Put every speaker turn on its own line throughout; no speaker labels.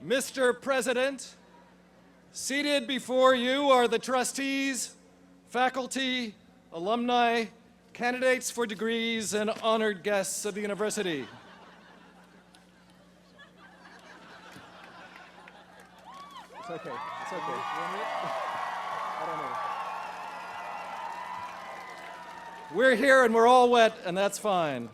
Mr. President, seated before you are the trustees, faculty, alumni, candidates for degrees, and honored guests of the university. It's okay. It's okay. I don't know. We're here and we're all wet, and that's fine.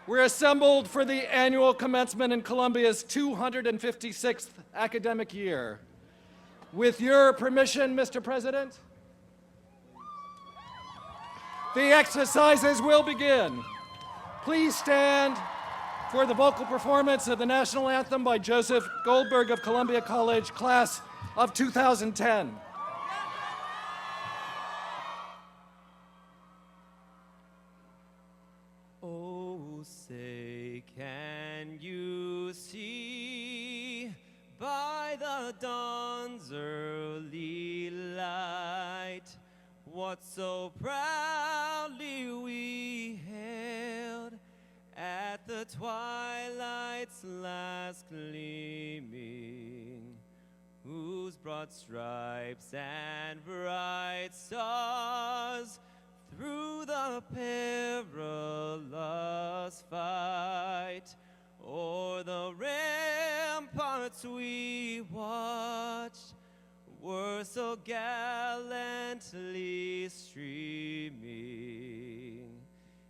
We're assembled for the annual commencement in Columbia's 256th academic year. With your permission, Mr. President, the exercises will begin. Please stand for the vocal performance of the national anthem by Joseph Goldberg of Columbia College, class of 2010.
Oh, say, can you see by the dawn's early light what so proudly we hailed at the twilight's last gleaming, whose broad stripes and bright stars through the perilous fight o'er the ramparts we watched were so gallantly streaming,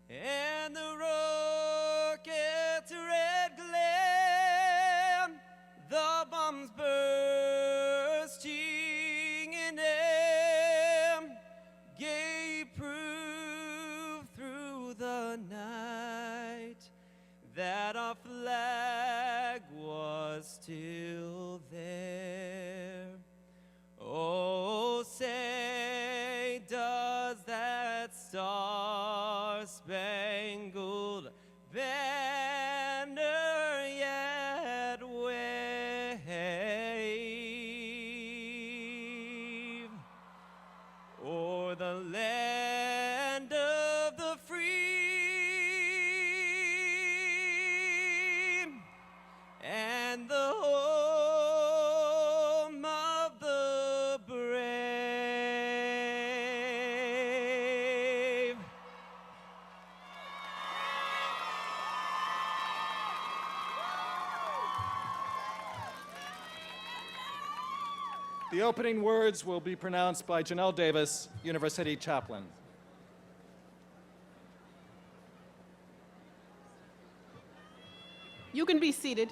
and the rocket's red glare, the bombs bursting in air, gave proof through the night that our flag was still there. Oh, say, does that star-spangled banner yet wave o'er the land of the free and the home of the brave?
The opening words will be pronounced by Janelle Davis, University Chaplain.
You can be seated.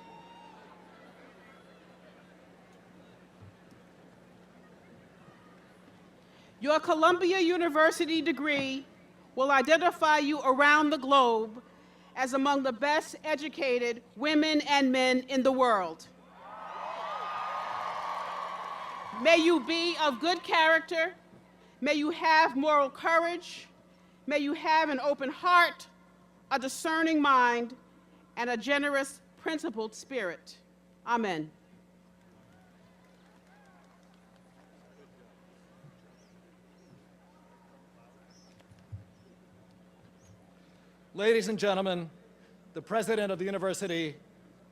Your Columbia University degree will identify you around the globe as among the best educated women and men in the world. May you be of good character. May you have moral courage. May you have an open heart, a discerning mind, and a generous, principled spirit. Amen.
Ladies and gentlemen, the president of the university,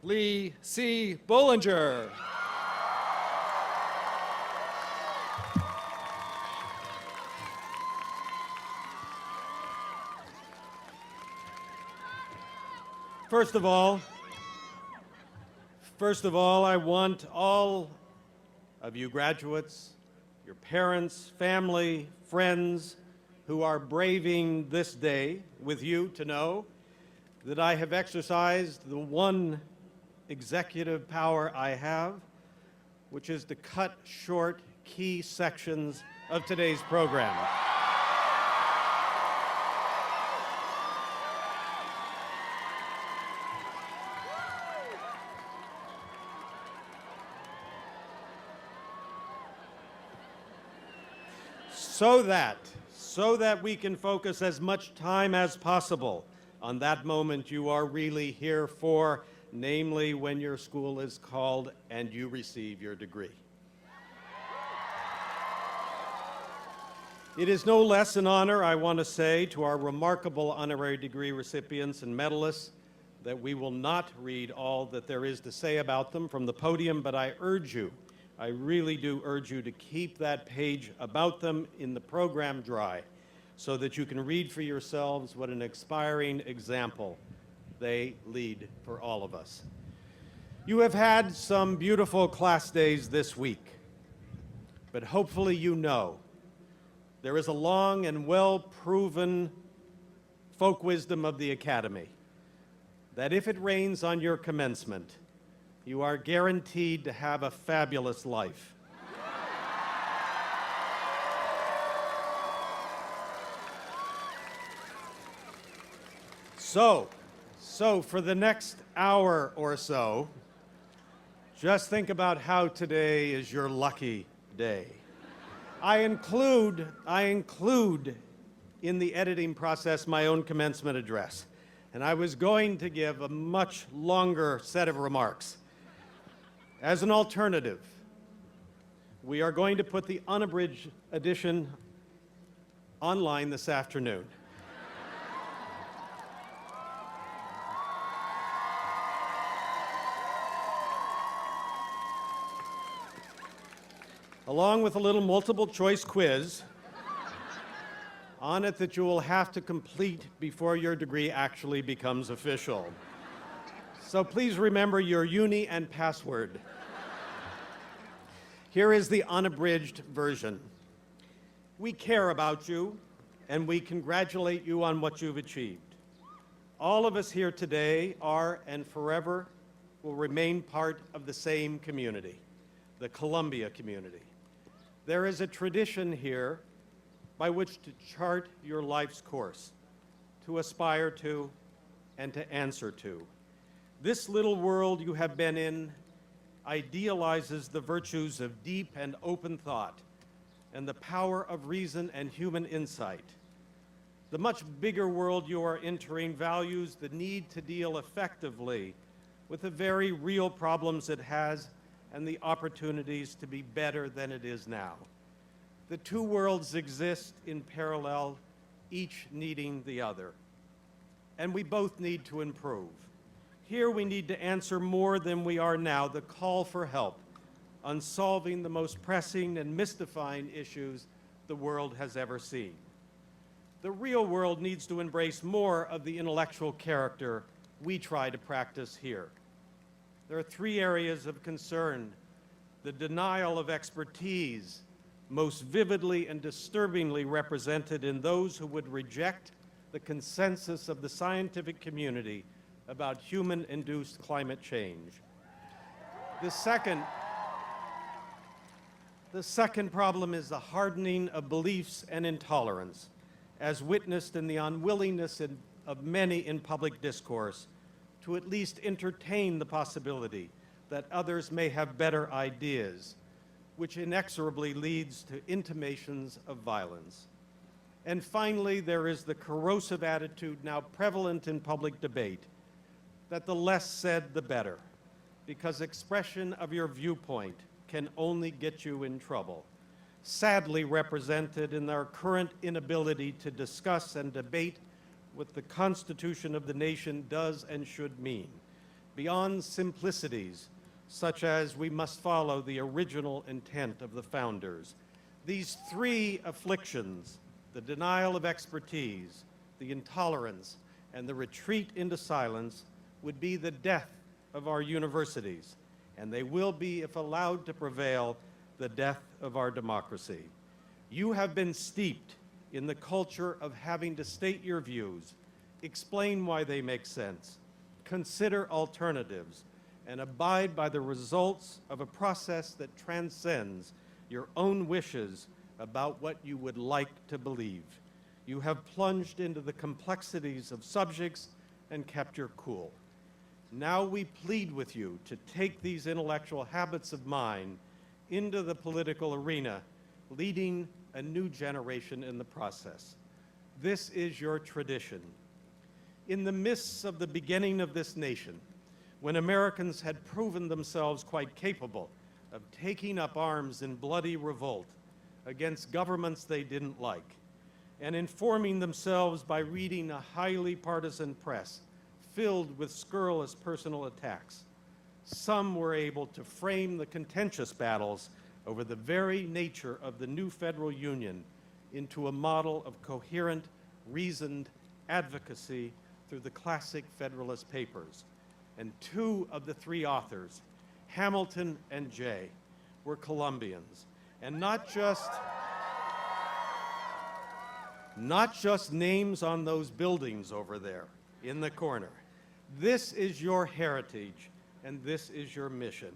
Lee C. Bollinger.
First of all, I want all of you graduates, your parents, family, friends who are braving this day with you to know that I have exercised the one executive power I have, which is to cut short key sections of today's program. So that we can focus as much time as possible on that moment you are really here for, namely when your school is called and you receive your degree. It is no less an honor, I want to say, to our remarkable honorary degree recipients and medalists that we will not read all that there is to say about them from the podium, but I urge you, I really do urge you to keep that page about them in the program dry so that you can read for yourselves what an inspiring example they lead for all of us. You have had some beautiful class days this week, but hopefully you know there is a long and well-proven folk wisdom of the Academy that if it rains on your commencement, you are guaranteed to have a fabulous life. So for the next hour or so, just think about how today is your lucky day. I include in the editing process my own commencement address, and I was going to give a much longer set of remarks. As an alternative, we are going to put the unabridged edition online this afternoon. Along with a little multiple choice quiz on it that you will have to complete before your degree actually becomes official. So please remember your uni and password. Here is the unabridged version. We care about you, and we congratulate you on what you've achieved. All of us here today are and forever will remain part of the same community, the Columbia community. There is a tradition here by which to chart your life's course, to aspire to, and to answer to. This little world you have been in idealizes the virtues of deep and open thought and the power of reason and human insight. The much bigger world you are entering values the need to deal effectively with the very real problems it has and the opportunities to be better than it is now. The two worlds exist in parallel, each needing the other. And we both need to improve. Here we need to answer more than we are now the call for help on solving the most pressing and mystifying issues the world has ever seen. The real world needs to embrace more of the intellectual character we try to practice here. There are three areas of concern: the denial of expertise, most vividly and disturbingly represented in those who would reject the consensus of the scientific community about human-induced climate change. The second problem is the hardening of beliefs and intolerance, as witnessed in the unwillingness of many in public discourse to at least entertain the possibility that others may have better ideas, which inexorably leads to intimations of violence. And finally, there is the corrosive attitude now prevalent in public debate that the less said, the better, because expression of your viewpoint can only get you in trouble, sadly represented in our current inability to discuss and debate what the Constitution of the nation does and should mean, beyond simplicities such as we must follow the original intent of the founders. These three afflictions, the denial of expertise, the intolerance, and the retreat into silence, would be the death of our universities, and they will be, if allowed to prevail, the death of our democracy. You have been steeped in the culture of having to state your views, explain why they make sense, consider alternatives, and abide by the results of a process that transcends your own wishes about what you would like to believe. You have plunged into the complexities of subjects and kept your cool. Now we plead with you to take these intellectual habits of mind into the political arena, leading a new generation in the process. This is your tradition. In the midst of the beginning of this nation, when Americans had proven themselves quite capable of taking up arms in bloody revolt against governments they didn't like, and informing themselves by reading a highly partisan press filled with scurrilous personal attacks. Some were able to frame the contentious battles over the very nature of the new federal union into a model of coherent, reasoned advocacy through the classic Federalist Papers. And two of the three authors, Hamilton and Jay, were Columbians. And not just names on those buildings over there in the corner. This is your heritage, and this is your mission,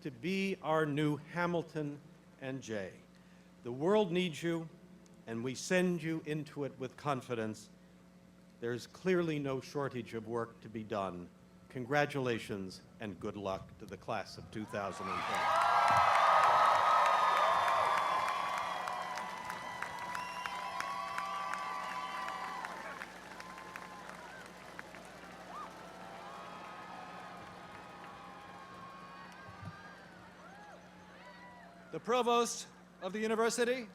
to be our new Hamilton and Jay. The world needs you, and we send you into it with confidence. There's clearly no shortage of work to be done. Congratulations and good luck to the class of 2010.
The Provost of the University,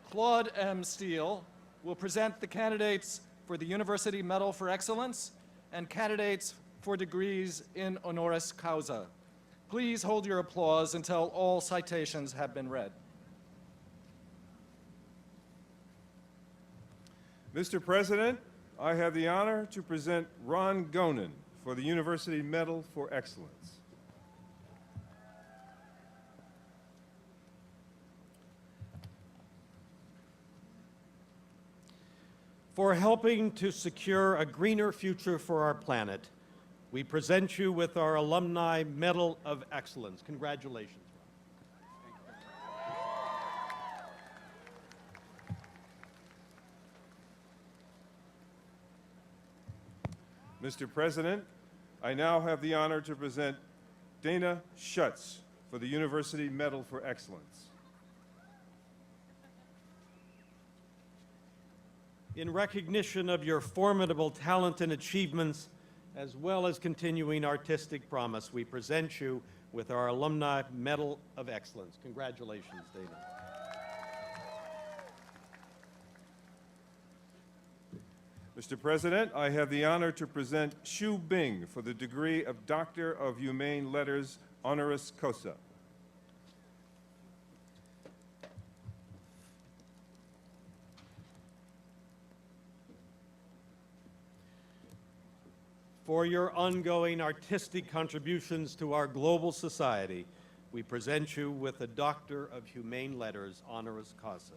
Claude M. Steele, will present the candidates for the University Medal for Excellence and candidates for degrees in honoris causa. Please hold your applause until all citations have been read.
Mr. President, I have the honor to present Ron Gonen for the University Medal for Excellence.
For helping to secure a greener future for our planet, we present you with our Alumni Medal of Excellence. Congratulations.
Mr. President, I now have the honor to present Dana Schutz for the University Medal for Excellence.
In recognition of your formidable talent and achievements, as well as continuing artistic promise, we present you with our Alumni Medal of Excellence. Congratulations, Dana.
Mr. President, I have the honor to present Shu Bing for the degree of Doctor of Humane Letters, honoris causa.
For your ongoing artistic contributions to our global society, we present you with the Doctor of Humane Letters, honoris causa.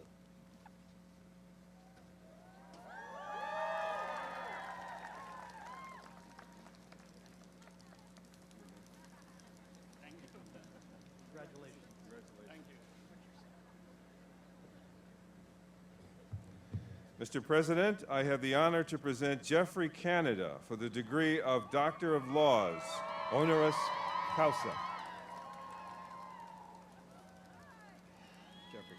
Mr. President, I have the honor to present Jeffrey Canada for the degree of Doctor of Laws, honoris causa.
Jeffrey.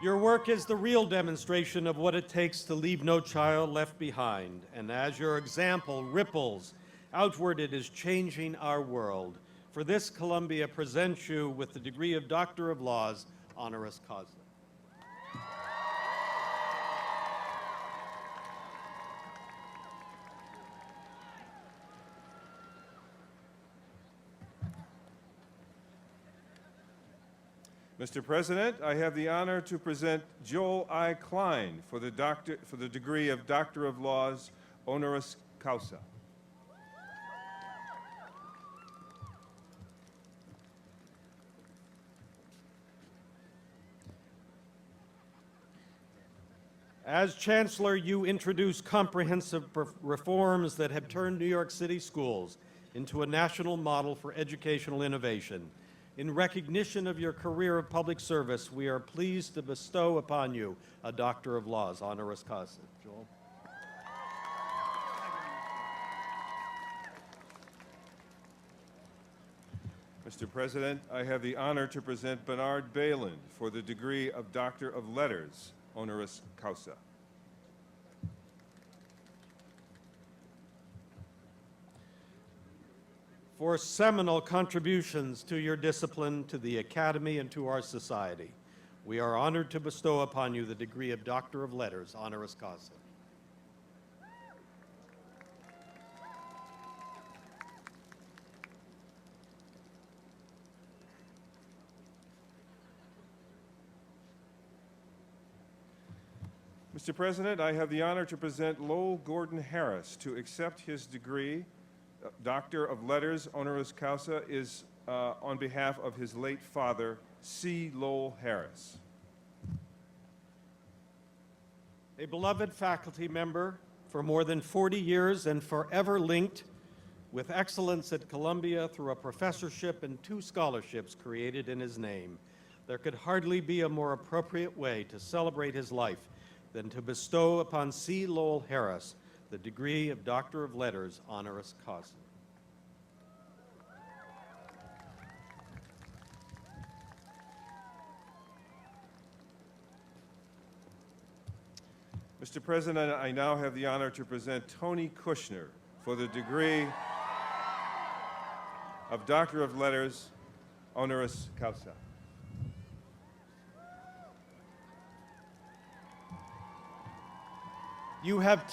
Your work is the real demonstration of what it takes to leave no child left behind, and as your example ripples outward, it is changing our world. For this, Columbia presents you with the degree of Doctor of Laws, honoris causa.
Mr. President, I have the honor to present Joel I. Klein for the degree of Doctor of Laws, honoris causa.
As Chancellor, you introduced comprehensive reforms that have turned New York City schools into a national model for educational innovation. In recognition of your career of public service, we are pleased to bestow upon you a Doctor of Laws, honoris causa. Joel.
Mr. President, I have the honor to present Bernard Balin for the degree of Doctor of Letters, honoris causa.
For seminal contributions to your discipline, to the Academy, and to our society, we are honored to bestow upon you the degree of Doctor of Letters, honoris causa.
Mr. President, I have the honor to present Lowell Gordon Harris to accept his degree, Doctor of Letters, honoris causa, is on behalf of his late father, C. Lowell Harris.
A beloved faculty member for more than 40 years and forever linked with excellence at Columbia through a professorship and 2 scholarships created in his name, there could hardly be a more appropriate way to celebrate his life than to bestow upon C. Lowell Harris the degree of Doctor of Letters honoris causa.
Mr. President, I now have the honor to present Tony Kushner for the degree of Doctor of Letters honoris causa.
You have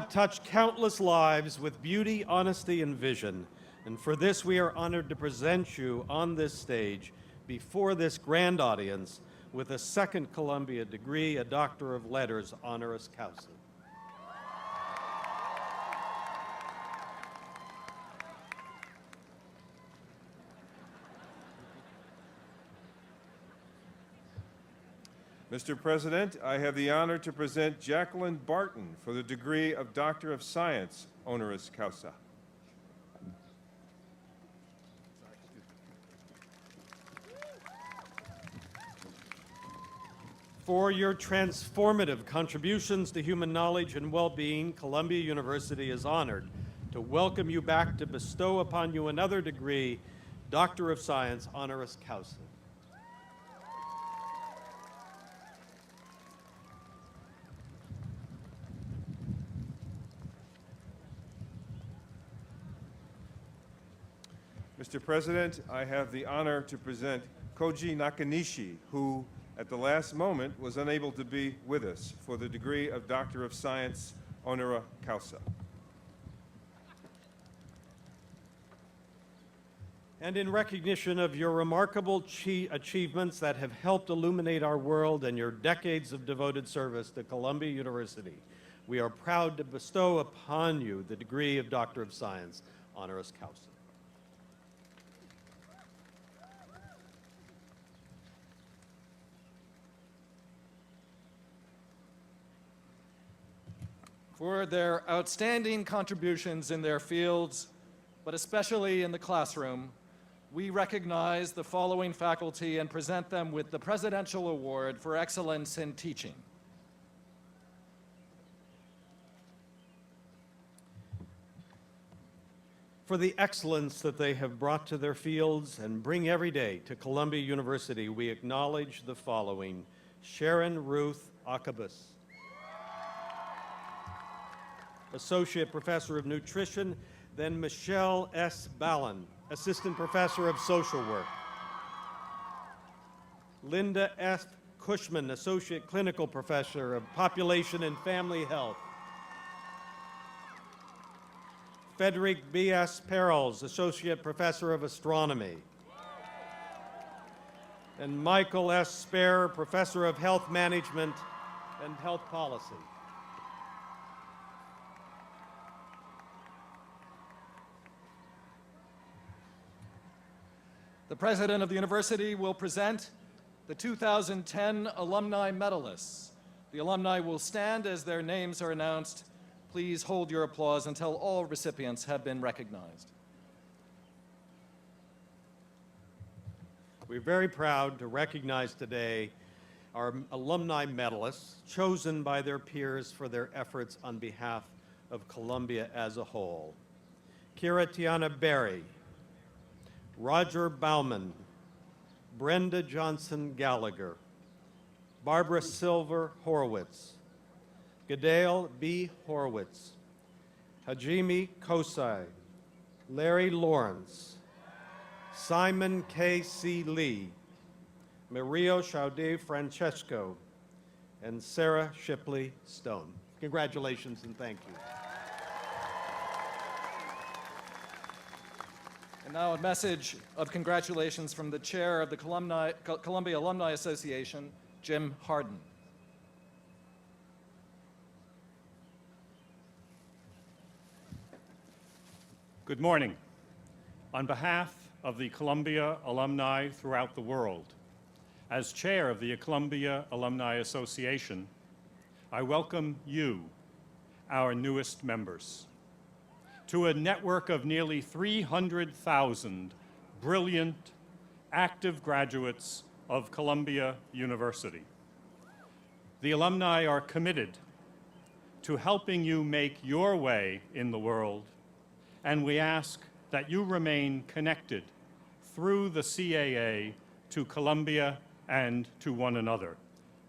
touched countless lives with beauty, honesty, and vision, and for this we are honored to present you on this stage before this grand audience with a second Columbia degree, a Doctor of Letters honoris causa.
Mr. President, I have the honor to present Jacqueline Barton for the degree of Doctor of Science honoris causa.
For your transformative contributions to human knowledge and well-being, Columbia University is honored to welcome you back to bestow upon you another degree, Doctor of Science honoris causa.
Mr. President, I have the honor to present Koji Nakanishi, who at the last moment was unable to be with us for the degree of Doctor of Science honoris causa.
And in recognition of your remarkable achievements that have helped illuminate our world and your decades of devoted service to Columbia University, we are proud to bestow upon you the degree of Doctor of Science honoris causa.
For their outstanding contributions in their fields, but especially in the classroom, we recognize the following faculty and present them with the Presidential Award for Excellence in Teaching.
For the excellence that they have brought to their fields and bring every day to Columbia University, we acknowledge the following: Sharon Ruth Akabus, Associate Professor of Nutrition, then Michelle S. Ballin, Assistant Professor of Social Work. Linda F. Cushman, Associate Clinical Professor of Population and Family Health. Frederick B.S. Perels, Associate Professor of Astronomy. And Michael S. Spare, Professor of Health Management and Health Policy.
The President of the University will present the 2010 alumni medalists. The alumni will stand as their names are announced. Please hold your applause until all recipients have been recognized.
We're very proud to recognize today our alumni medalists chosen by their peers for their efforts on behalf of Columbia as a whole. Kira Tiana Berry, Roger Bauman, Brenda Johnson Gallagher, Barbara Silver Horowitz, Gadale B. Horowitz, Hajime Kosai, Larry Lawrence, Simon K.C. Lee, Mario Chaudet Francesco, and Sarah Shipley Stone. Congratulations and thank you.
And now a message of congratulations from the chair of the Columbia Alumni Association, Jim Harden.
Good morning. On behalf of the Columbia alumni throughout the world, as chair of the Columbia Alumni Association, I welcome you, our newest members, to a network of nearly 300,000 brilliant, active graduates of Columbia University. The alumni are committed to helping you make your way in the world, and we ask that you remain connected through the CAA to Columbia and to one another.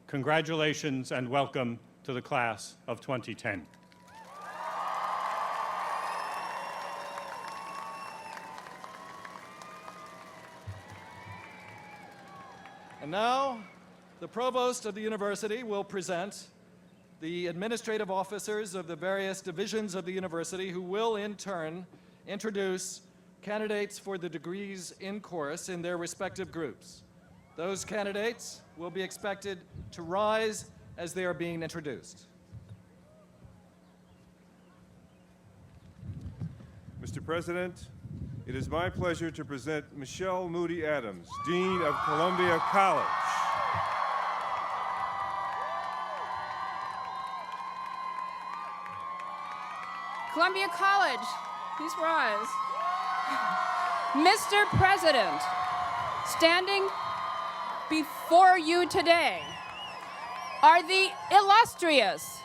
Congratulations and welcome to the class of 2010.
And now, the provost of the university will present the administrative officers of the various divisions of the university, who will in turn introduce candidates for the degrees in course in their respective groups. Those candidates will be expected to rise as they are being introduced.
Mr. President, it is my pleasure to present Michelle Moody Adams, Dean of Columbia College.
Columbia College, please rise. Mr. President, standing before you today are the illustrious,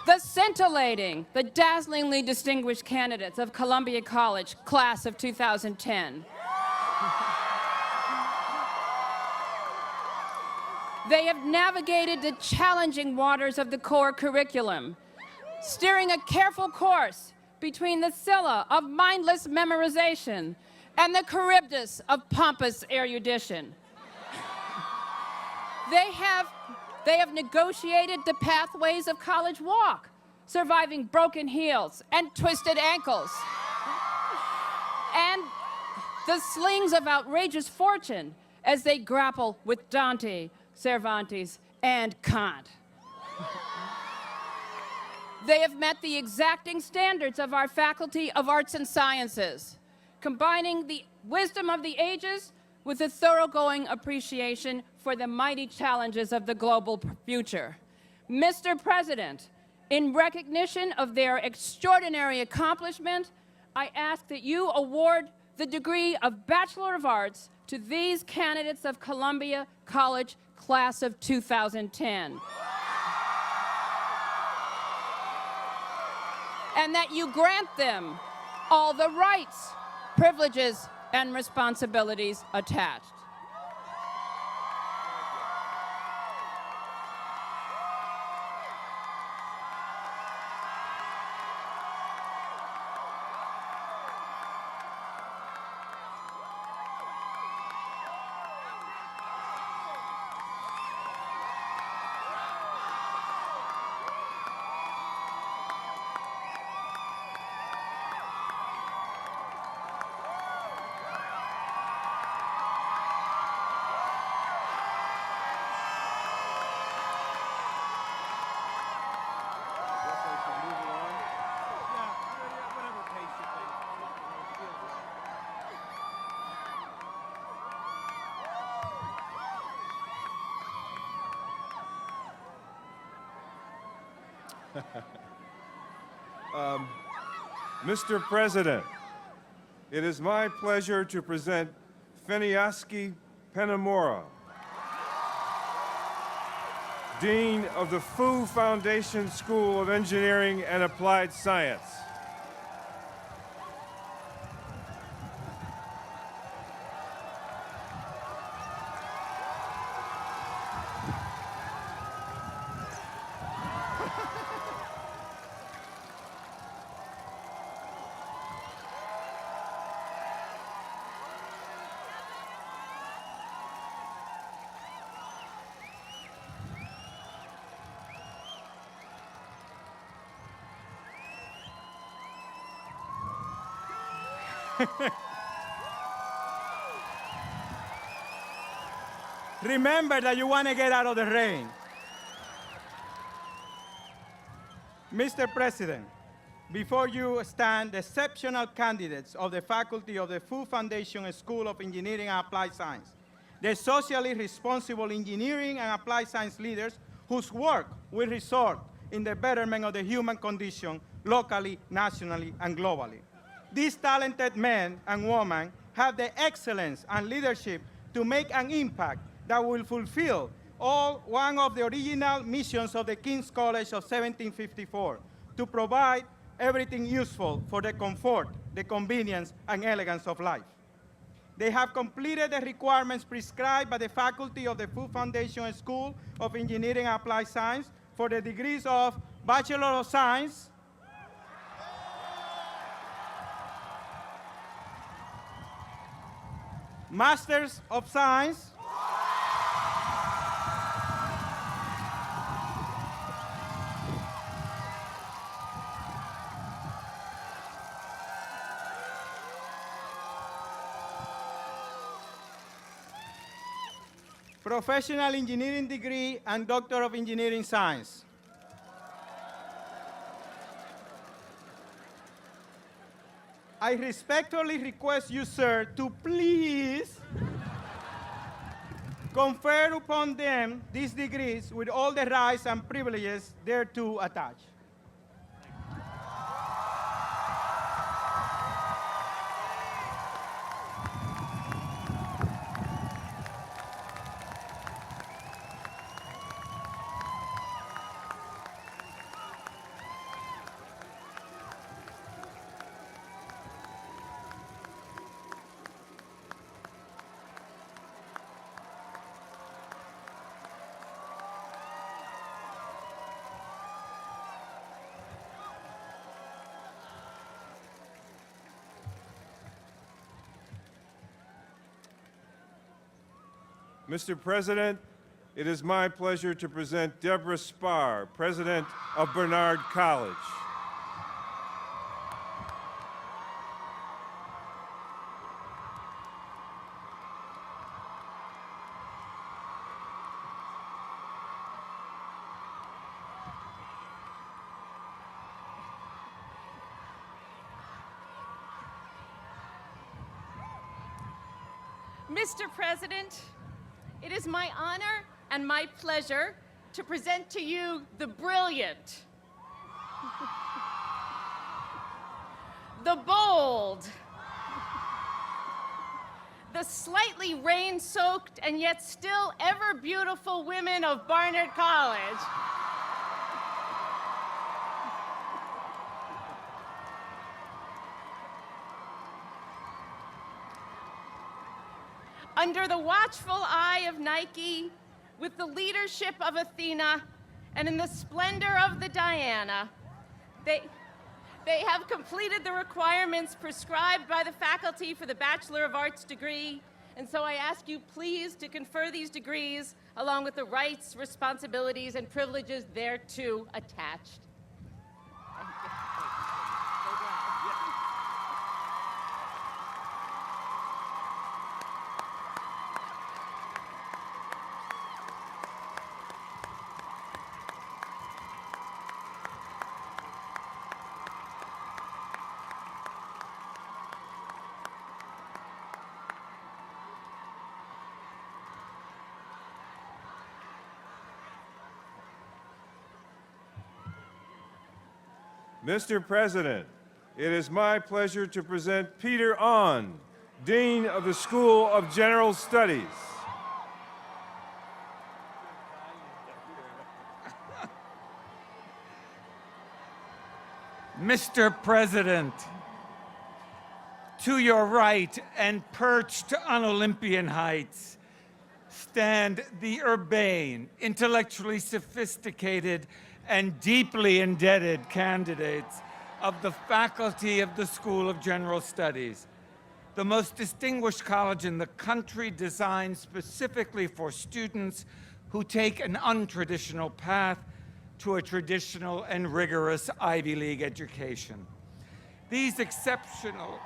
the scintillating, the dazzlingly distinguished candidates of Columbia College, class of 2010. They have navigated the challenging waters of the core curriculum, steering a careful course between the Scylla of mindless memorization and the Charybdis of pompous erudition. They have negotiated the pathways of college walk, surviving broken heels and twisted ankles, and the slings of outrageous fortune as they grapple with Dante, Cervantes, and Kant. They have met the exacting standards of our Faculty of Arts and Sciences, combining the wisdom of the ages with a thoroughgoing appreciation for the mighty challenges of the global future. Mr. President, in recognition of their extraordinary accomplishment, I ask that you award the degree of Bachelor of Arts to these candidates of Columbia College, class of 2010. And that you grant them all the rights, privileges, and responsibilities attached.
Mr. President, it is my pleasure to present Feniaski Penamora, Dean of the Fu Foundation School of Engineering and Applied Science.
Remember that you want to get out of the rain. Mr. President, before you stand the exceptional candidates of the faculty of the Fu Foundation School of Engineering and Applied Science, the socially responsible engineering and applied science leaders whose work will result in the betterment of the human condition locally, nationally, and globally. These talented men and women have the excellence and leadership to make an impact that will fulfill one of the original missions of the King's College of 1754, to provide everything useful for the comfort, the convenience, and elegance of life. They have completed the requirements prescribed by the faculty of the Fu Foundation School of Engineering and Applied Science for the degrees of Bachelor of Science, Masters of Science, Professional Engineering degree, and Doctor of Engineering Science. I respectfully request you, sir, to please confer upon them these degrees with all the rights and privileges thereto attached.
Mr. President, it is my pleasure to present Deborah Spar, President of Bernard College.
Mr. President, it is my honor and my pleasure to present to you the brilliant, the bold, the slightly rain-soaked and yet still ever beautiful women of Barnard College. Under the watchful eye of Nike, with the leadership of Athena, and in the splendor of the Diana, they have completed the requirements prescribed by the faculty for the Bachelor of Arts degree, and so I ask you please to confer these degrees along with the rights, responsibilities, and privileges thereto attached. Thank you.
Mr. President, it is my pleasure to present Peter Ahn, Dean of the School of General Studies.
Mr. President, to your right and perched on Olympian heights stand the urbane, intellectually sophisticated, and deeply indebted candidates of the faculty of the School of General Studies, the most distinguished college in the country designed specifically for students who take an untraditional path to a traditional and rigorous Ivy League education. These exceptional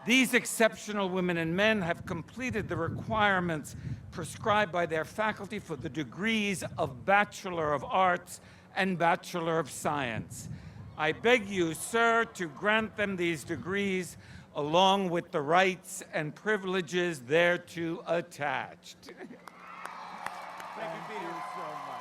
These exceptional women and men have completed the requirements prescribed by their faculty for the degrees of Bachelor of Arts and Bachelor of Science. I beg you, sir, to grant them these degrees along with the rights and privileges thereto attached.
Thank you so much.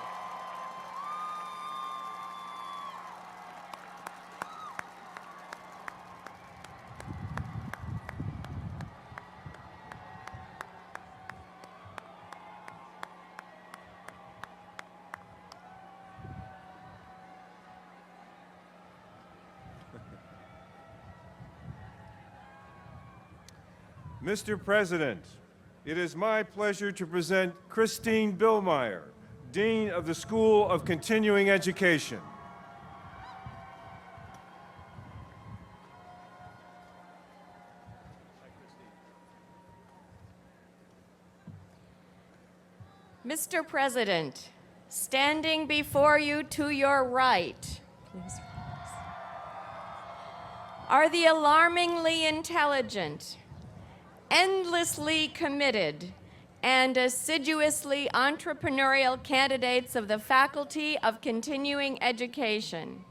Mr. President, it is my pleasure to present Christine Billmeyer, Dean of the School of Continuing Education.
Mr. President, standing before you to your right, please, are the alarmingly intelligent, endlessly committed, and assiduously entrepreneurial candidates of the Faculty of Continuing Education.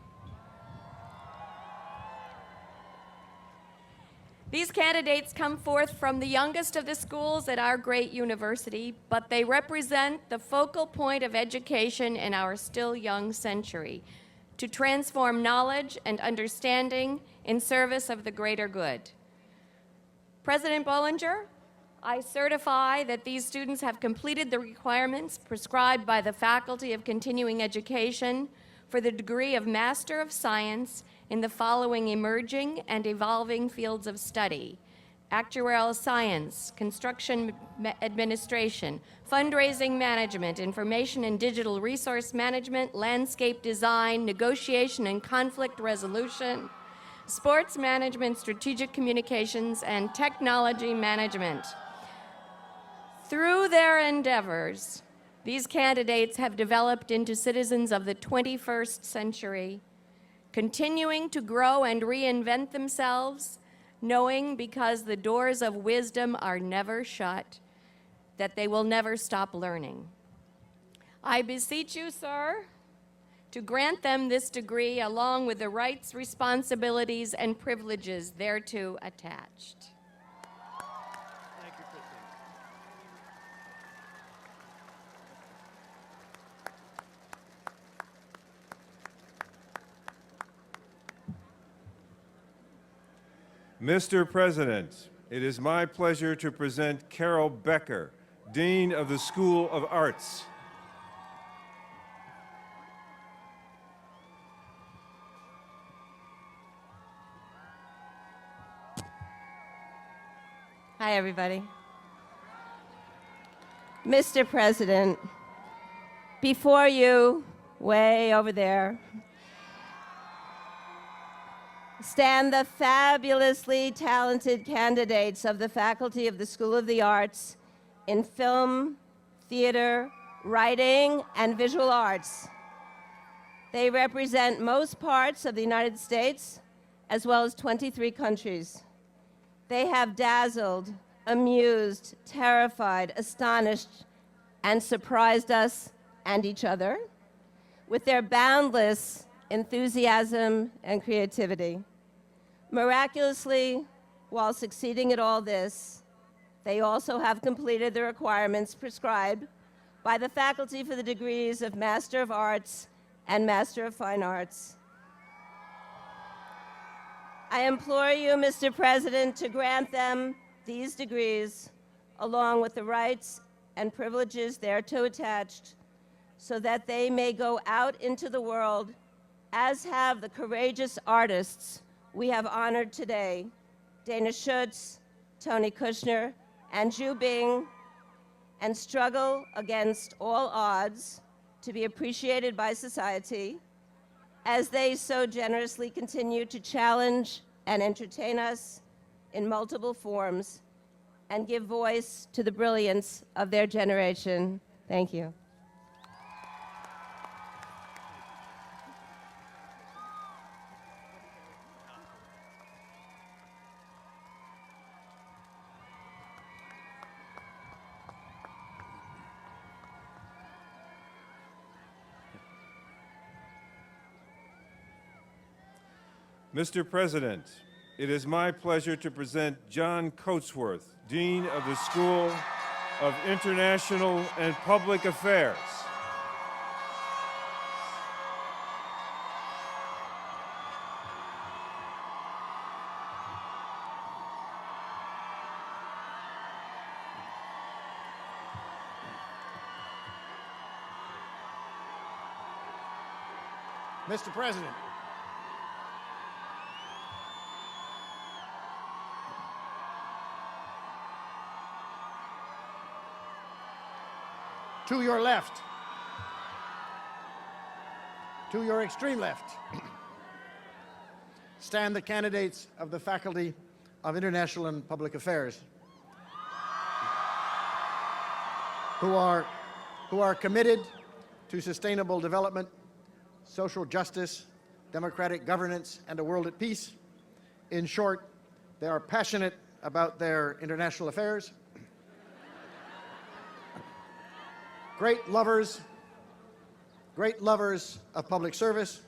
These candidates come forth from the youngest of the schools at our great university, but they represent the focal point of education in our still young century, to transform knowledge and understanding in service of the greater good. President Bollinger, I certify that these students have completed the requirements prescribed by the Faculty of Continuing Education for the degree of Master of Science in the following emerging and evolving fields of study: actuarial science, construction administration, fundraising management, information and digital resource management, landscape design, negotiation and conflict resolution, sports management, strategic communications, and technology management. Through their endeavors, these candidates have developed into citizens of the 21st century, continuing to grow and reinvent themselves, knowing because the doors of wisdom are never shut, that they will never stop learning. I beseech you, sir, to grant them this degree along with the rights, responsibilities, and privileges thereto attached.
Thank you, Christine.
Mr. President, it is my pleasure to present Carol Becker, Dean of the School of Arts.
Hi, everybody. Mr. President, before you, way over there, stand the fabulously talented candidates of the Faculty of the School of the Arts in film, theater, writing, and visual arts. They represent most parts of the United States, as well as 23 countries. They have dazzled, amused, terrified, astonished, and surprised us and each other with their boundless enthusiasm and creativity. Miraculously, while succeeding at all this, they also have completed the requirements prescribed by the faculty for the degrees of Master of Arts and Master of Fine Arts. I implore you, Mr. President, to grant them these degrees along with the rights and privileges thereto attached, so that they may go out into the world, as have the courageous artists we have honored today, Dana Schutz, Tony Kushner, and Ju Bing, and struggle against all odds to be appreciated by society, as they so generously continue to challenge and entertain us in multiple forms and give voice to the brilliance of their generation. Thank you.
Mr. President, it is my pleasure to present John Coatsworth, Dean of the School of International and Public Affairs.
Mr. President, to your left, to your extreme left, stand the candidates of the Faculty of International and Public Affairs who are committed to sustainable development, social justice, democratic governance, and a world at peace. In short, they are passionate about their international affairs, great lovers of public service,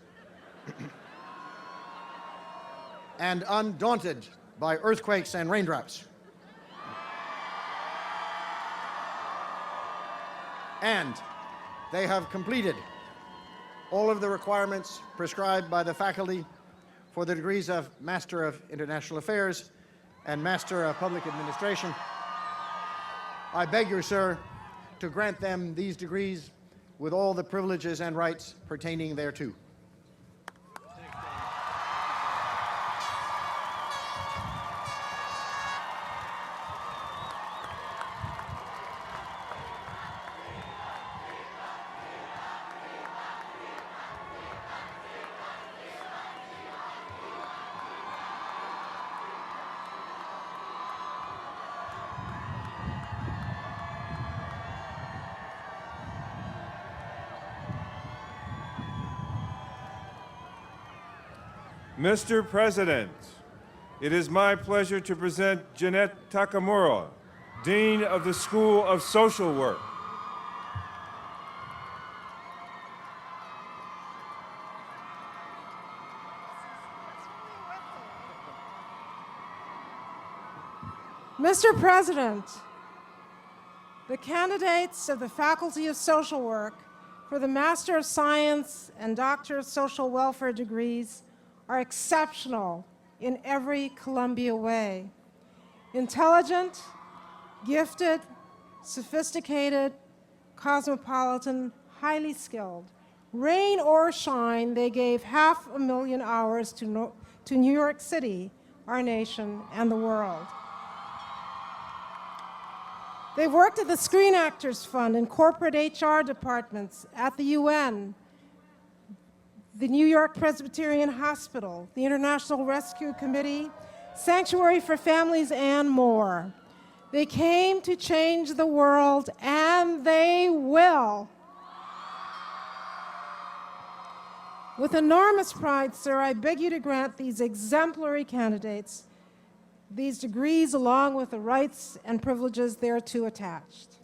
and undaunted by earthquakes and raindrops. And they have completed all of the requirements prescribed by the faculty for the degrees of Master of International Affairs and Master of Public Administration. I beg you, sir, to grant them these degrees with all the privileges and rights pertaining thereto.
Mr. President, it is my pleasure to present Jeanette Takamura, Dean of the School of Social Work.
Mr. President, the candidates of the Faculty of Social Work for the Master of Science and Doctor of Social Welfare degrees are exceptional in every Columbia way. Intelligent, gifted, sophisticated, cosmopolitan, highly skilled. Rain or shine, they gave 500,000 hours to New York City, our nation, and the world. They've worked at the Screen Actors Fund and corporate HR departments at the UN, the New York Presbyterian Hospital, the International Rescue Committee, Sanctuary for Families, and more. They came to change the world, and they will. With enormous pride, sir, I beg you to grant these exemplary candidates these degrees along with the rights and privileges thereto attached.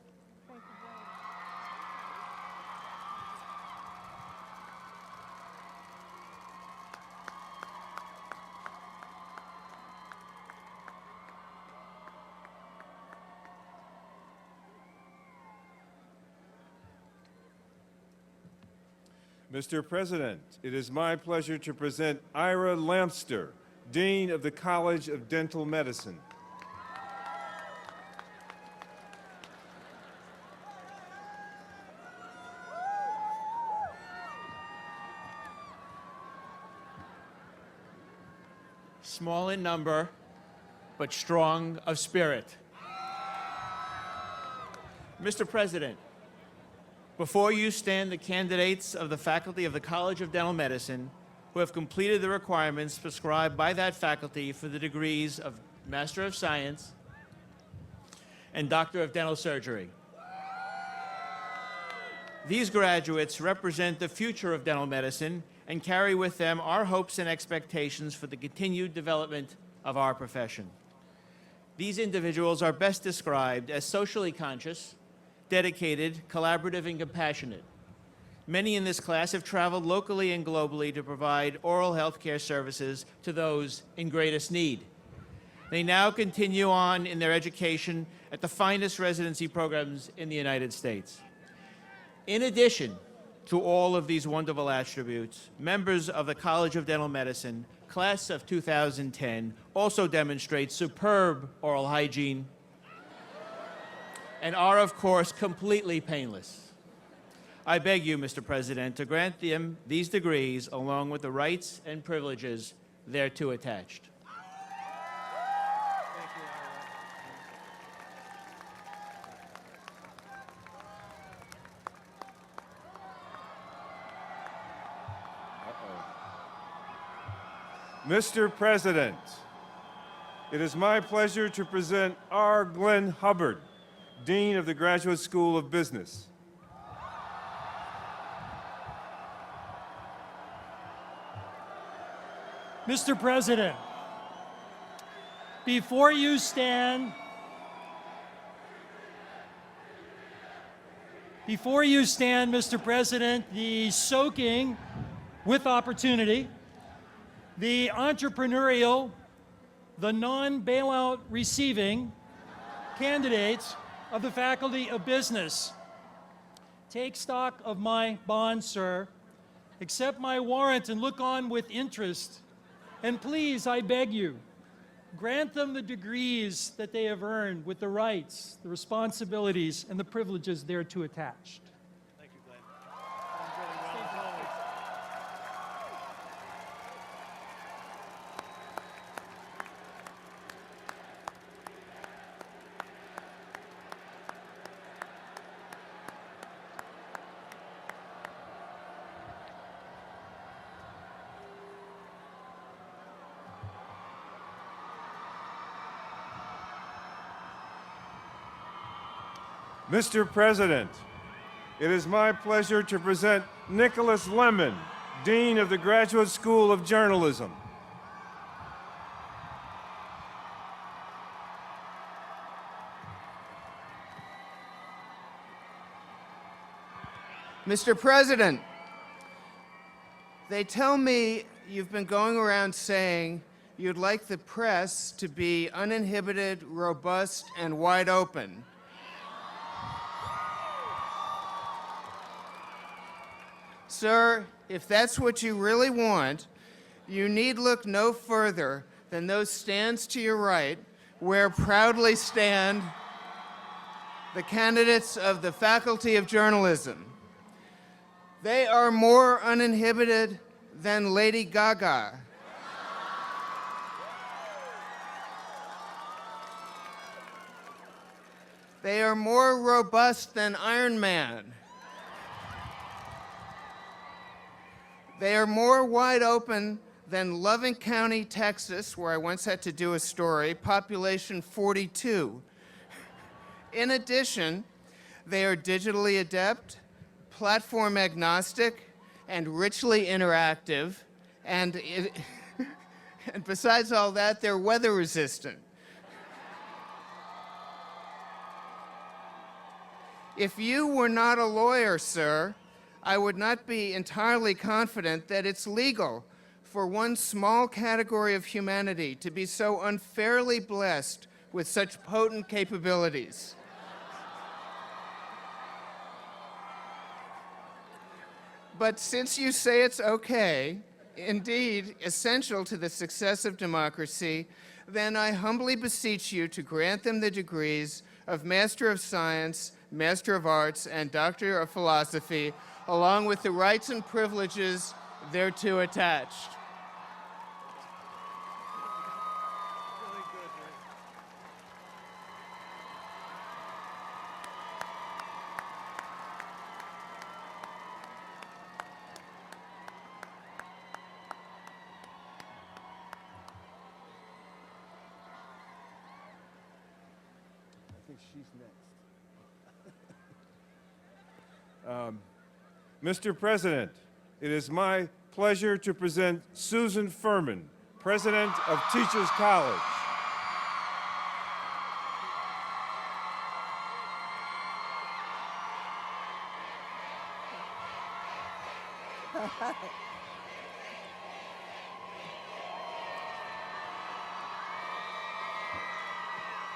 Mr. President, it is my pleasure to present Ira Lamster, Dean of the College of Dental Medicine.
Small in number, but strong of spirit. Mr. President, before you stand the candidates of the faculty of the College of Dental Medicine who have completed the requirements prescribed by that faculty for the degrees of Master of Science and Doctor of Dental Surgery. These graduates represent the future of dental medicine and carry with them our hopes and expectations for the continued development of our profession. These individuals are best described as socially conscious, dedicated, collaborative, and compassionate. Many in this class have traveled locally and globally to provide oral health care services to those in greatest need. They now continue on in their education at the finest residency programs in the United States. In addition to all of these wonderful attributes, members of the College of Dental Medicine, class of 2010, also demonstrate superb oral hygiene and are, of course, completely painless. I beg you, Mr. President, to grant them these degrees along with the rights and privileges thereto attached.
Mr. President, it is my pleasure to present R. Glenn Hubbard, Dean of the Graduate School of Business.
Mr. President, before you stand, Mr. President, the soaking with opportunity, the entrepreneurial, the non-bailout receiving candidates of the Faculty of Business. Take stock of my bond, sir. Accept my warrant and look on with interest. And please, I beg you, grant them the degrees that they have earned with the rights, the responsibilities, and the privileges thereto attached.
Thank you, Glenn.
Mr. President, it is my pleasure to present Nicholas Lemon, Dean of the Graduate School of Journalism.
Mr. President, they tell me you've been going around saying you'd like the press to be uninhibited, robust, and wide open. Sir, if that's what you really want, you need look no further than those stands to your right, where proudly stand the candidates of the Faculty of Journalism. They are more uninhibited than Lady Gaga. They are more robust than Iron Man. They are more wide open than Loving County, Texas, where I once had to do a story, population 42. In addition, they are digitally adept, platform agnostic, and richly interactive, and besides all that, they're weather resistant. If you were not a lawyer, sir, I would not be entirely confident that it's legal for one small category of humanity to be so unfairly blessed with such potent capabilities. But since you say it's okay, indeed essential to the success of democracy, then I humbly beseech you to grant them the degrees of Master of Science, Master of Arts, and Doctor of Philosophy, along with the rights and privileges thereto attached.
I think she's next. Mr. President, it is my pleasure to present Susan Furman, President of Teachers College.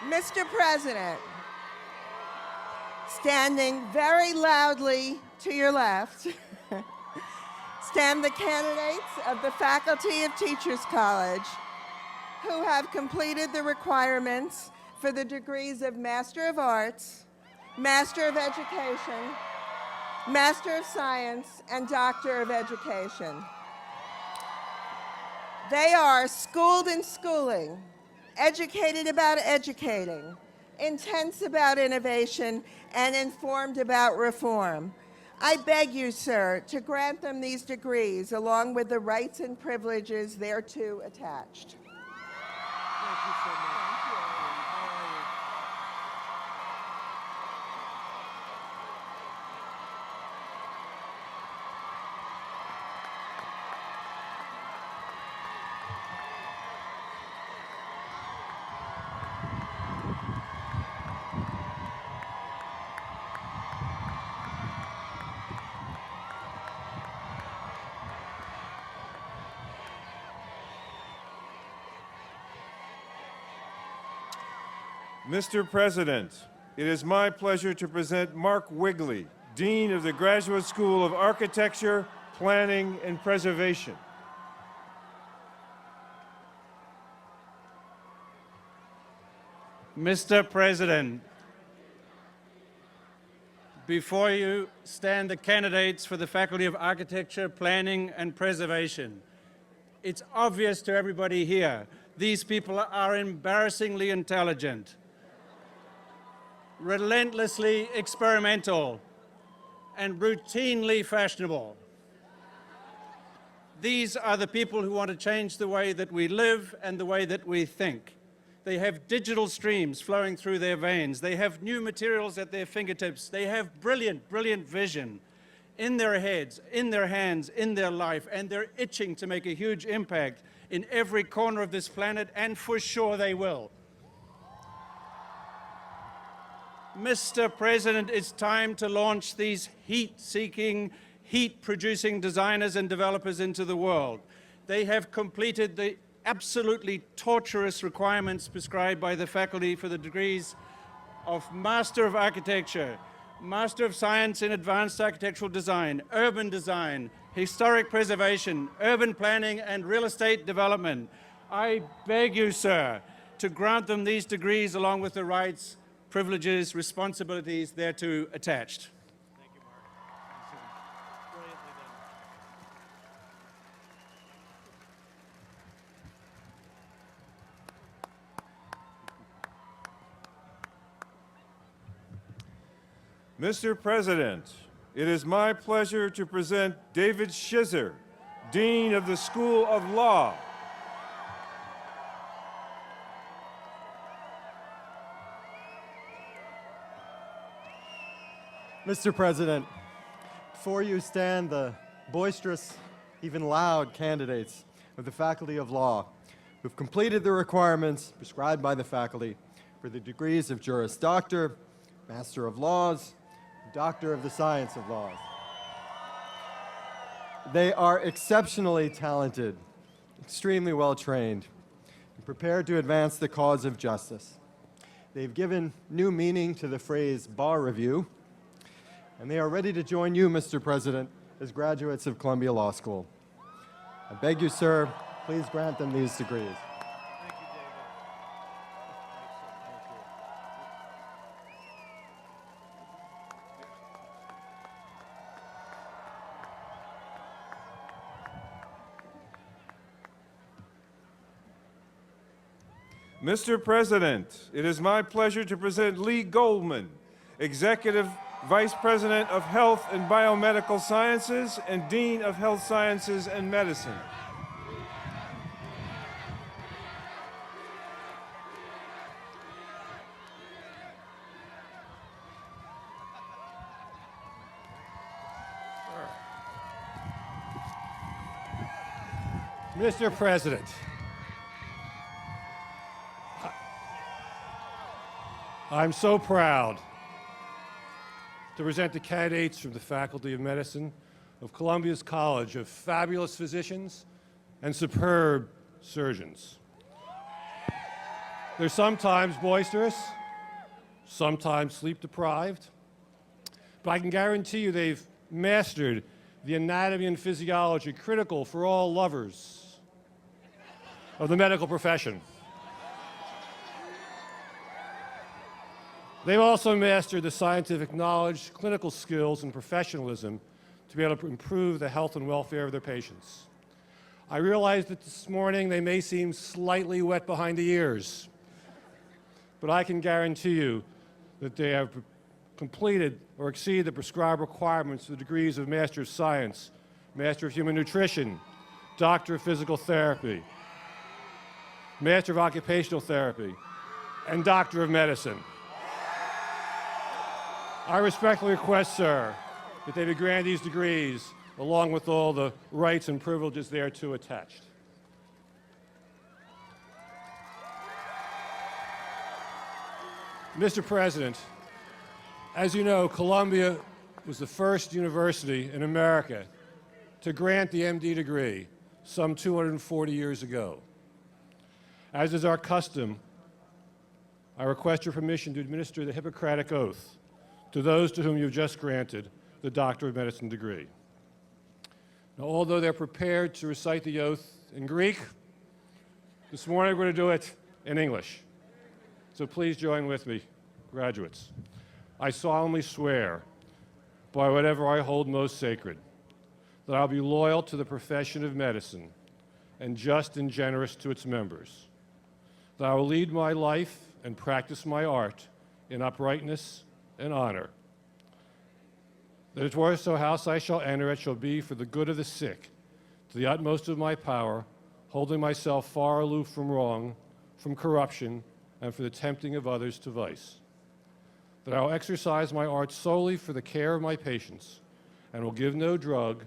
Mr. President, standing very loudly to your left, stand the candidates of the Faculty of Teachers College who have completed the requirements for the degrees of Master of Arts, Master of Education, Master of Science, and Doctor of Education. They are schooled in schooling, educated about educating, intense about innovation, and informed about reform. I beg you, sir, to grant them these degrees along with the rights and privileges thereto attached.
Thank you so much.
Mr. President, it is my pleasure to present Mark Wigley, Dean of the Graduate School of Architecture, Planning, and Preservation.
Mr. President, before you stand the candidates for the Faculty of Architecture, Planning, and Preservation. It's obvious to everybody here, these people are embarrassingly intelligent, relentlessly experimental, and routinely fashionable. These are the people who want to change the way that we live and the way that we think. They have digital streams flowing through their veins. They have new materials at their fingertips. They have brilliant, brilliant vision in their heads, in their hands, in their life, and they're itching to make a huge impact in every corner of this planet, and for sure they will. Mr. President, it's time to launch these heat-seeking, heat-producing designers and developers into the world. They have completed the absolutely torturous requirements prescribed by the faculty for the degrees of Master of Architecture, Master of Science in Advanced Architectural Design, Urban Design, Historic Preservation, Urban Planning, and Real Estate Development. I beg you, sir, to grant them these degrees along with the rights, privileges, responsibilities thereto attached.
Thank you, Mark. Brilliantly done.
Mr. President, it is my pleasure to present David Shizer, Dean of the School of Law.
Mr. President, before you stand the boisterous, even loud candidates of the Faculty of Law who've completed the requirements prescribed by the faculty for the degrees of Juris Doctor, Master of Laws, Doctor of the Science of Laws. They are exceptionally talented, extremely well trained, and prepared to advance the cause of justice. They've given new meaning to the phrase bar review, and they are ready to join you, Mr. President, as graduates of Columbia Law School. I beg you, sir, please grant them these degrees.
Thank you, David.
Mr. President, it is my pleasure to present Lee Goldman, Executive Vice President of Health and Biomedical Sciences and Dean of Health Sciences and Medicine.
Mr. President, I'm so proud to present the candidates from the Faculty of Medicine
of Columbia's College of fabulous physicians and superb surgeons. They're sometimes boisterous, sometimes sleep-deprived, but I can guarantee you they've mastered the anatomy and physiology critical for all lovers of the medical profession. They've also mastered the scientific knowledge, clinical skills, and professionalism to be able to improve the health and welfare of their patients. I realize that this morning they may seem slightly wet behind the ears, but I can guarantee you that they have completed or exceeded the prescribed requirements for the degrees of Master of Science, Master of Human Nutrition, Doctor of Physical Therapy, Master of Occupational Therapy, and Doctor of Medicine. I respectfully request, sir, that they be granted these degrees along with all the rights and privileges thereto attached. Mr. President, as you know, Columbia was the first university in America to grant the MD degree some 240 years ago. As is our custom, I request your permission to administer the Hippocratic Oath to those to whom you have just granted the Doctor of Medicine degree. Now, although they're prepared to recite the oath in Greek, this morning we're going to do it in English. So please join with me, graduates. I solemnly swear, by whatever I hold most sacred, that I'll be loyal to the profession of medicine and just and generous to its members, that I will lead my life and practice my art in uprightness and honor, that at whatso house I shall enter, it shall be for the good of the sick, to the utmost of my power, holding myself far aloof from wrong, from corruption, and for the tempting of others to vice, that I will exercise my art solely for the care of my patients, and will give no drug,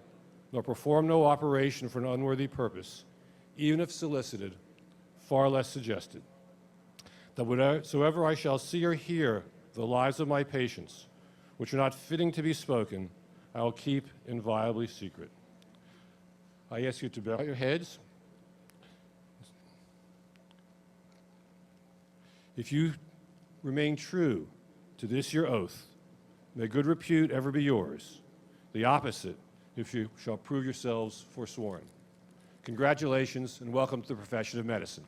nor perform no operation for an unworthy purpose, even if solicited, far less suggested, that whatsoever I shall see or hear the lives of my patients, which are not fitting to be spoken, I will keep inviolably secret. I ask you to bow your heads. If you remain true to this your oath, may good repute ever be yours. The opposite, if you shall prove yourselves forsworn. Congratulations and welcome to the profession of medicine.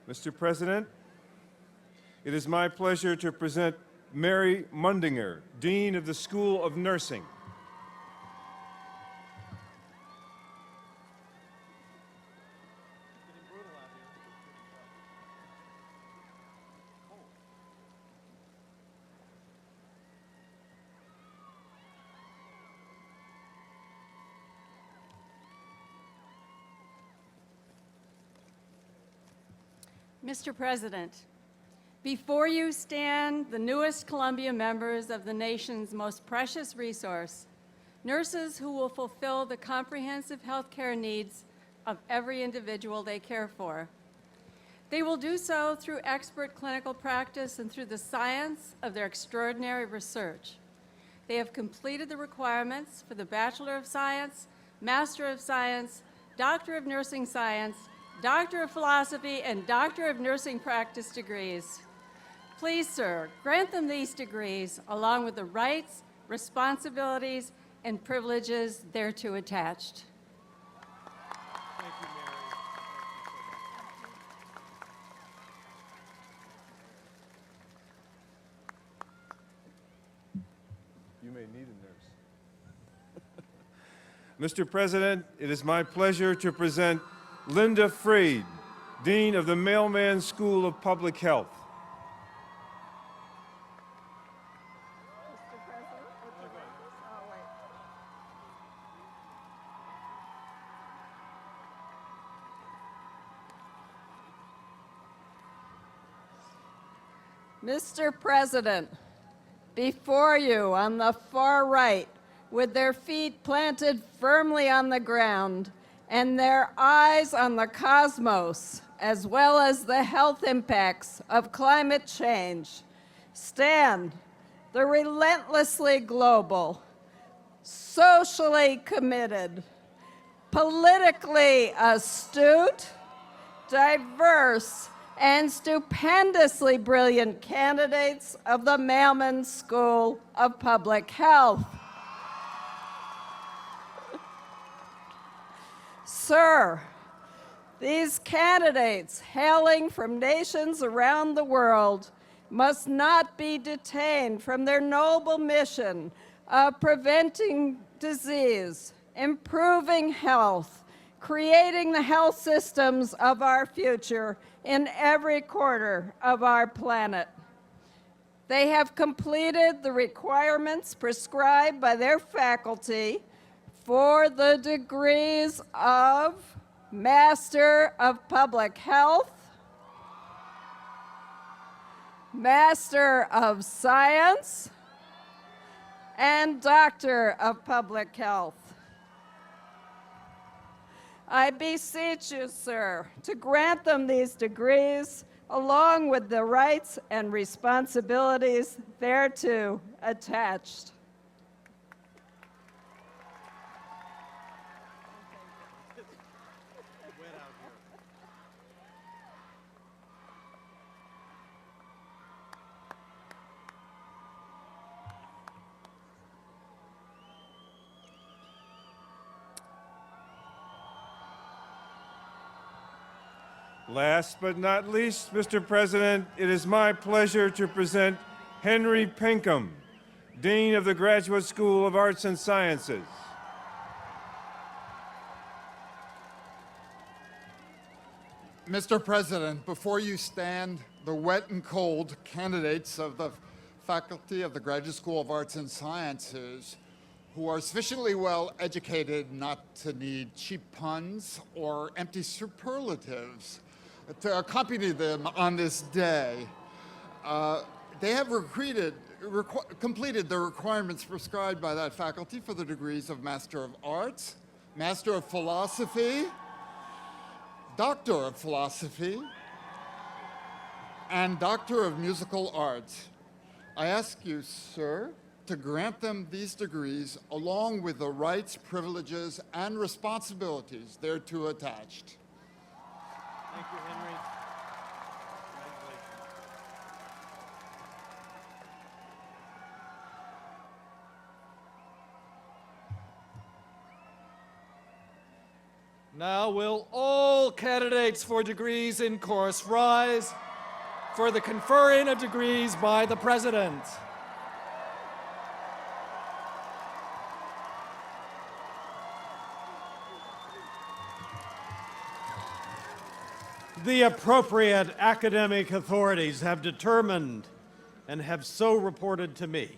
Mr. President, it is my pleasure to present Mary Mundinger, Dean of the School of Nursing.
Mr. President, before you stand the newest Columbia members of the nation's most precious resource, nurses who will fulfill the comprehensive health care needs of every individual they care for. They will do so through expert clinical practice and through the science of their extraordinary research. They have completed the requirements for the Bachelor of Science, Master of Science, Doctor of Nursing Science, Doctor of Philosophy, and Doctor of Nursing Practice degrees. Please, sir, grant them these degrees along with the rights, responsibilities, and privileges thereto attached.
Thank you, Mary. You may need a nurse. Mr. President, it is my pleasure to present Linda Freed, Dean of the Mailman School of Public Health.
Mr. President, Before you, on the far right, with their feet planted firmly on the ground and their eyes on the cosmos, as well as the health impacts of climate change, stand the relentlessly global, socially committed, politically astute, diverse, and stupendously brilliant candidates of the Mailman School of Public Health. Sir, these candidates, hailing from nations around the world, must not be detained from their noble mission of preventing disease, improving health, creating the health systems of our future in every corner of our planet. They have completed the requirements prescribed by their faculty for the degrees of Master of Public Health, Master of Science, and Doctor of Public Health. I beseech you, sir, to grant them these degrees along with the rights and responsibilities thereto attached.
Last but not least, Mr. President, it is my pleasure to present Henry Pinkham, Dean of the Graduate School of Arts and Sciences.
Mr. President, before you stand the wet and cold candidates of the faculty of the Graduate School of Arts and Sciences who are sufficiently well educated not to need cheap puns or empty superlatives to accompany them on this day. They have completed the requirements prescribed by that faculty for the degrees of Master of Arts, Master of Philosophy, Doctor of Philosophy, and Doctor of Musical Arts. I ask you, sir, to grant them these degrees along with the rights, privileges, and responsibilities thereto attached.
Thank you, Henry.
Now will all candidates for degrees in course rise for the conferring of degrees by the President.
The appropriate academic authorities have determined and have so reported to me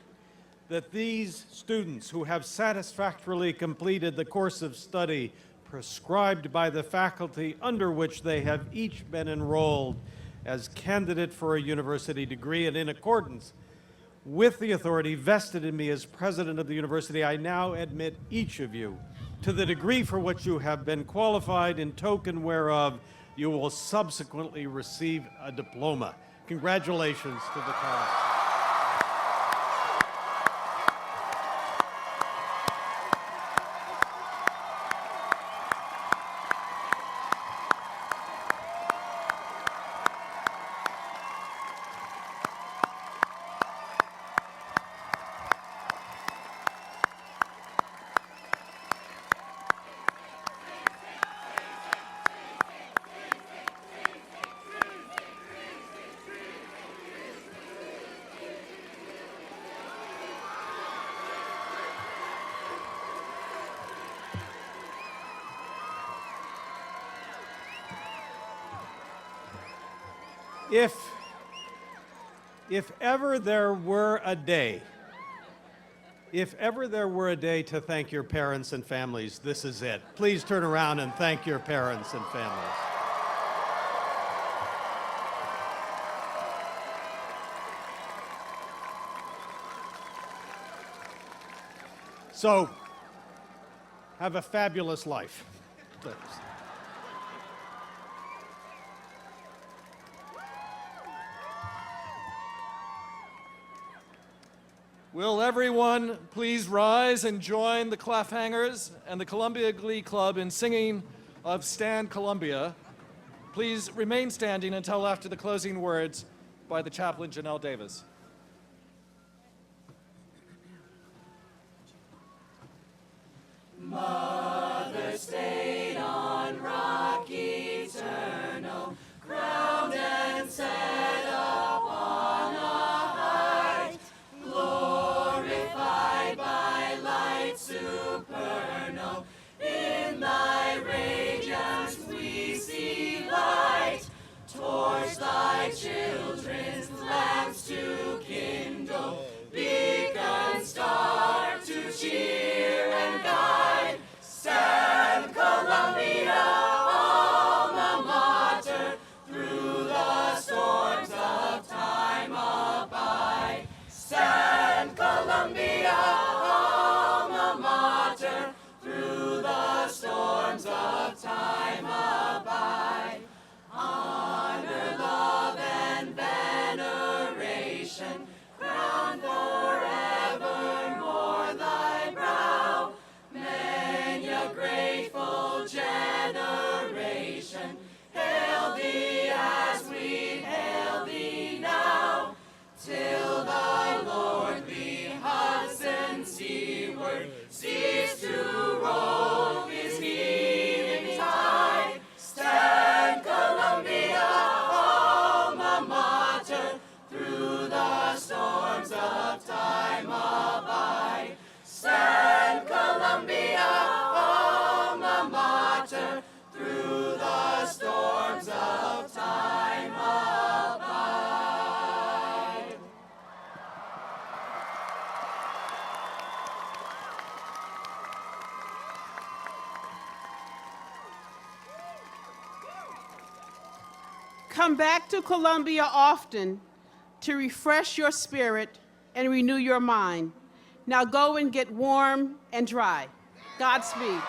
that these students who have satisfactorily completed the course of study prescribed by the faculty under which they have each been enrolled as candidate for a university degree, and in accordance with the authority vested in me as president of the university, I now admit each of you to the degree for which you have been qualified, in token whereof you will subsequently receive a diploma. Congratulations to the class. If ever there were a day to thank your parents and families, this is it. Please turn around and thank your parents and families. So, have a fabulous life. Thanks.
Will everyone please rise and join the Clafhangers and the Columbia Glee Club in singing of Stand Columbia? Please remain standing until after the closing words by the chaplain, Janelle Davis.
Mother stayed on rock eternal, crowned and set upon a height, glorified by light supernal. In thy radiance we see light, torch thy children's lamps to kindle, beacon star to cheer and guide. Stand Columbia, alma mater, through the storms of time abide. Stand Columbia, alma mater, through the storms of time abide. Honor, love, and veneration crown forevermore thy brow. Many a grateful generation hail thee as we hail thee now, till the lordly Hudson seaward cease to roll his heaving tide. Stand Columbia, alma mater, through the storms of time abide. Stand Columbia, alma mater, through the storms of time abide.
Come back to Columbia often to refresh your spirit and renew your mind. Now go and get warm and dry. Godspeed.